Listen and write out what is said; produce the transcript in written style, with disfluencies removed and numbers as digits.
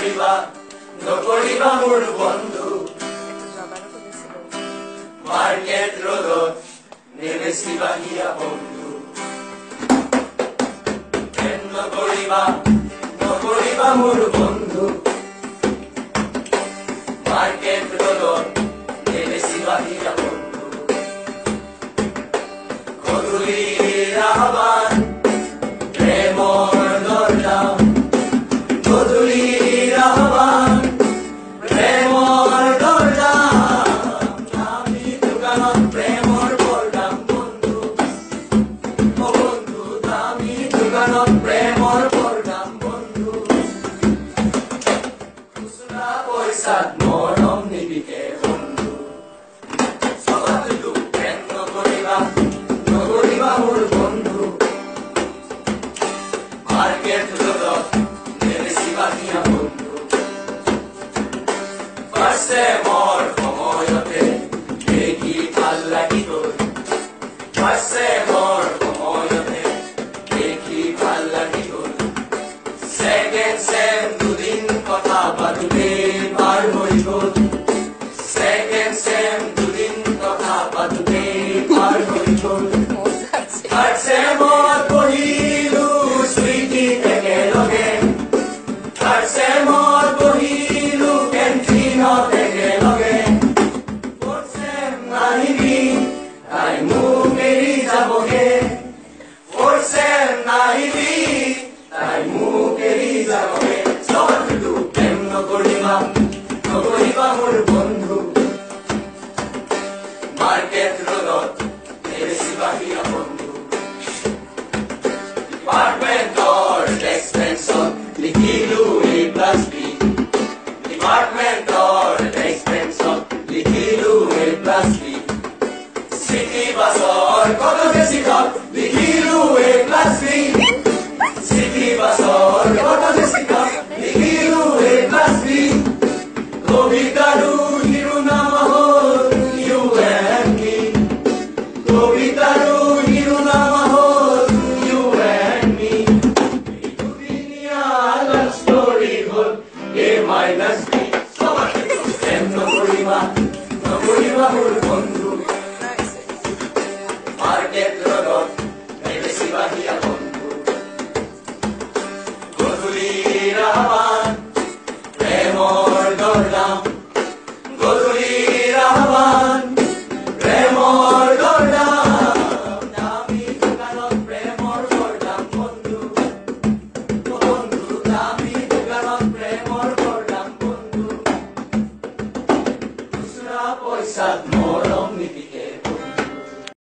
নকৰিবা মোৰ বন্ধু মাৰ্কেট ৰোডত নেবেচিবা হিয়া বন্ধু নকৰিবা মোৰ বন্ধু মাৰ্কেট ৰোডত নেবেচিবা হিয়া বন্ধু গধূলি ৰাহবান প্ৰেমৰ দৰ্জা গধূলি ৰাহবান প্ৰেমৰ দৰ্জা আমি দোকানত প্ৰেমৰ পৰদাম বন্ধু ও বন্ধু আমি দোকানত প্ৰেমৰ পৰদাম বন্ধু খুচুৰা পইচাত মৰম নিবিকে বন্ধু সবাতো প্ৰেম নকৰিবা মোৰ বন্ধু মাৰ্কেট ৰোডত নেবেচিবা হিয়া বন্ধু পাছে মোৰ সময়তে দেখি ভাল লাগি গ'ল পাছে মোৰ সময়তে দেখি ভাল লাগি গ'ল ছেকেণ্ড চেম দুদিন কথা পাতোতে পাৰ হৈ গ'ল ছেকেণ্ড চেম দুদিন কথা পাতোতে পাৰ হৈ গ'ল থাৰ্ড চেমত পঢ়িলো স্মৃতি একেলগে থাৰ্ড চেমত পঢ়িলো কেণ্টিনত একেলগে ফৰ্থ চেম নাহিবি তাই মোক এৰি যাবগে ফৰ্থ চেম নাহিবি তাই মোক এৰি যাবগে চবতো প্ৰেম নকৰিবা মোৰ বন্ধু মাৰ্কেট ৰোডত নেবেচিবা হিয়া বন্ধু ডিপাৰ্টমেণ্টৰ ডেস্ক বেঞ্চত লিখিলো A+B ডিপাৰ্টমেণ্টৰ ডেস্ক বেঞ্চত লিখিলো A+B চিটি বাছৰ কটকে চিটত লিখিলো A+B চিটি বাছৰ কটকে চিটত লিখিলো A+B কবিতাৰো শিৰোনাম হ'ল ইউ এণ্ড মি কবিতাৰো শিৰোনাম হ'ল ইউ এণ্ড মি এইটো দুনিয়া লাভ ষ্টৰী হ'ল A-B প্ৰেম নকৰিবা মোৰ বন্ধু মাৰ্কেট ৰোডত নেবেচিবা হিয়া বন্ধু গধূলি ৰাহবান প্ৰেমৰ দৰ্জা গধূলি ৰাহবান প্ৰেমৰ দৰ্জা আমি দোকানত প্ৰেমৰ পৰদাম বন্ধু ও বন্ধু আমি দোকানত প্ৰেমৰ পৰদাম বন্ধু খুচুৰা পইচাত মৰম নিবিকে